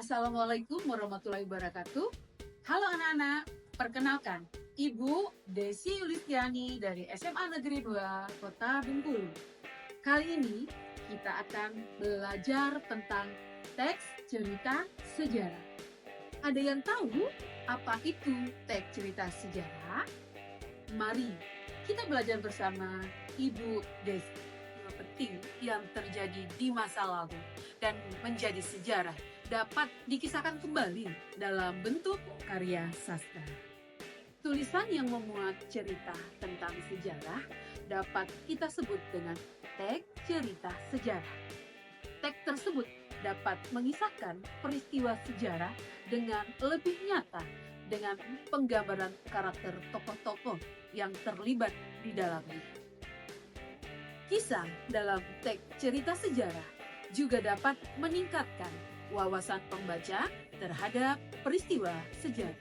Assalamualaikum warahmatullahi wabarakatuh. Halo anak-anak, perkenalkan Ibu Desi Yulistiani dari SMA Negeri 2 Kota Bengkulu. Kali ini kita akan belajar tentang teks cerita sejarah. Ada yang tahu apa itu teks cerita sejarah? Mari kita belajar bersama Ibu Desi. Penting yang terjadi di masa lalu dan menjadi sejarah dapat dikisahkan kembali dalam bentuk karya sastra. Tulisan yang memuat cerita tentang sejarah dapat kita sebut dengan teks cerita sejarah. Teks tersebut dapat mengisahkan peristiwa sejarah dengan lebih nyata dengan penggambaran karakter tokoh-tokoh yang terlibat di dalamnya. Kisah dalam teks cerita sejarah juga dapat meningkatkan wawasan pembaca terhadap peristiwa sejarah.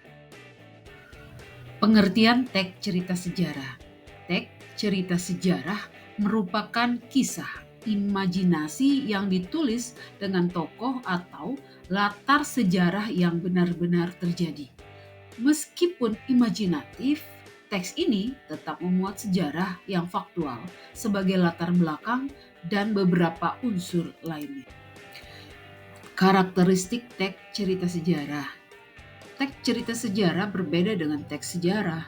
Pengertian teks cerita sejarah. Teks cerita sejarah merupakan kisah imajinasi yang ditulis dengan tokoh atau latar sejarah yang benar-benar terjadi. Meskipun imajinatif, teks ini tetap memuat sejarah yang faktual sebagai latar belakang dan beberapa unsur lainnya. Karakteristik teks cerita sejarah. Teks cerita sejarah berbeda dengan teks sejarah.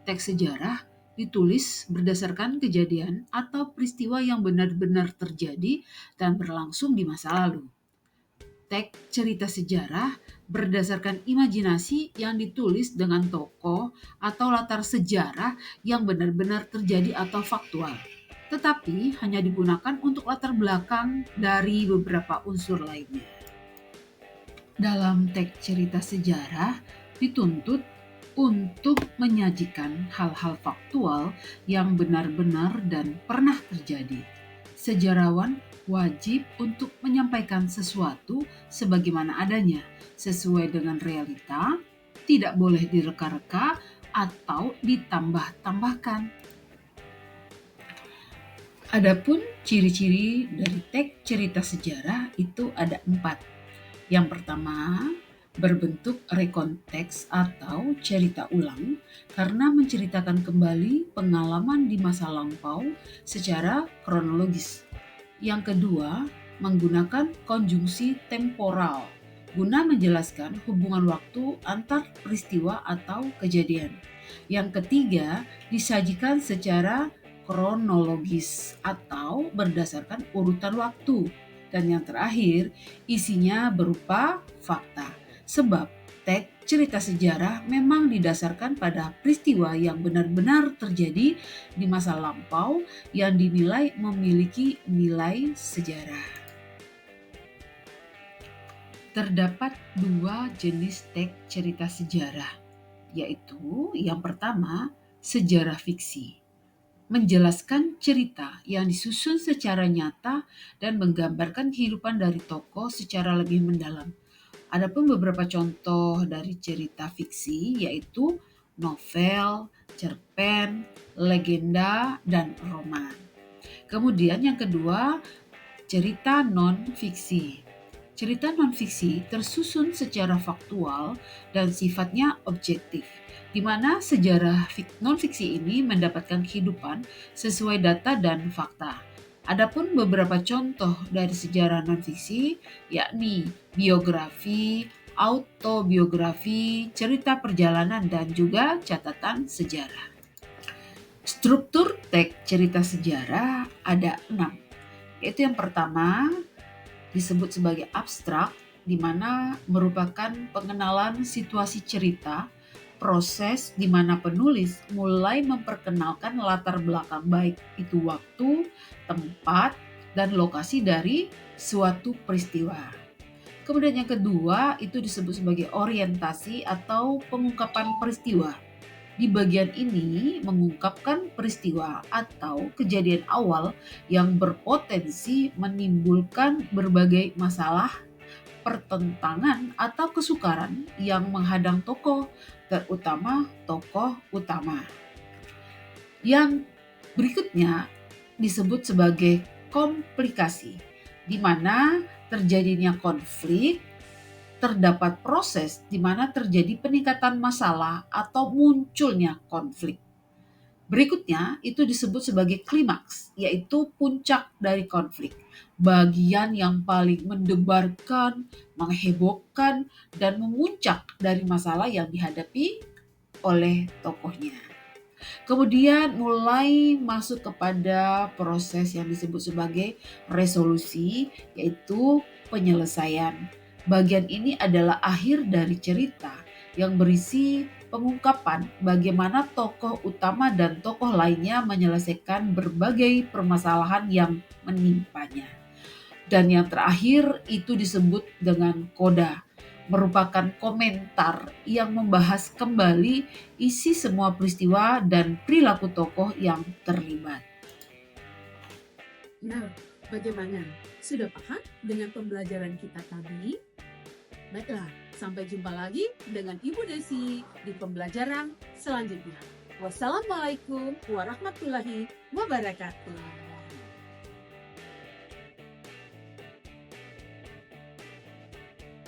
Teks sejarah ditulis berdasarkan kejadian atau peristiwa yang benar-benar terjadi dan berlangsung di masa lalu. Teks cerita sejarah berdasarkan imajinasi yang ditulis dengan tokoh atau latar sejarah yang benar-benar terjadi atau faktual, tetapi hanya digunakan untuk latar belakang dari beberapa unsur lainnya. Dalam teks cerita sejarah dituntut untuk menyajikan hal-hal faktual yang benar-benar dan pernah terjadi. Sejarawan wajib untuk menyampaikan sesuatu sebagaimana adanya, sesuai dengan realita, tidak boleh direka-reka atau ditambah-tambahkan. Adapun ciri-ciri dari teks cerita sejarah itu ada 4. Yang pertama, berbentuk rekonteks atau cerita ulang karena menceritakan kembali pengalaman di masa lampau secara kronologis. Yang kedua, menggunakan konjungsi temporal guna menjelaskan hubungan waktu antar peristiwa atau kejadian. Yang ketiga, disajikan secara kronologis atau berdasarkan urutan waktu. Dan yang terakhir, isinya berupa fakta. Sebab teks cerita sejarah memang didasarkan pada peristiwa yang benar-benar terjadi di masa lampau yang dinilai memiliki nilai sejarah. Terdapat 2 jenis teks cerita sejarah, yaitu yang pertama, sejarah fiksi. Menjelaskan cerita yang disusun secara nyata dan menggambarkan kehidupan dari tokoh secara lebih mendalam. Adapun beberapa contoh dari cerita fiksi yaitu novel, cerpen, legenda, dan roman. Kemudian yang kedua, cerita non-fiksi. Cerita non-fiksi tersusun secara faktual dan sifatnya objektif, di mana sejarah non-fiksi ini mendapatkan kehidupan sesuai data dan fakta. Adapun beberapa contoh dari sejarah non-fiksi yakni biografi, autobiografi, cerita perjalanan, dan juga catatan sejarah. Struktur teks cerita sejarah ada 6, yaitu yang pertama disebut sebagai abstrak, di mana merupakan pengenalan situasi cerita, proses di mana penulis mulai memperkenalkan latar belakang baik itu waktu, tempat, dan lokasi dari suatu peristiwa. Kemudian yang kedua itu disebut sebagai orientasi atau pengungkapan peristiwa. Di bagian ini mengungkapkan peristiwa atau kejadian awal yang berpotensi menimbulkan berbagai masalah, pertentangan, atau kesukaran yang menghadang tokoh, terutama tokoh utama. Yang berikutnya disebut sebagai komplikasi, di mana terjadinya konflik, terdapat proses di mana terjadi peningkatan masalah atau munculnya konflik. Berikutnya itu disebut sebagai klimaks, yaitu puncak dari konflik. Bagian yang paling mendebarkan, menghebohkan, dan memuncak dari masalah yang dihadapi oleh tokohnya. Kemudian mulai masuk kepada proses yang disebut sebagai resolusi, yaitu penyelesaian. Bagian ini adalah akhir dari cerita yang berisi pengungkapan bagaimana tokoh utama dan tokoh lainnya menyelesaikan berbagai permasalahan yang menimpanya. Dan yang terakhir itu disebut dengan koda, merupakan komentar yang membahas kembali isi semua peristiwa dan perilaku tokoh yang terlibat. Nah, bagaimana? Sudah paham dengan pembelajaran kita tadi? Baiklah, sampai jumpa lagi dengan Ibu Desi di pembelajaran selanjutnya. Wassalamualaikum warahmatullahi wabarakatuh.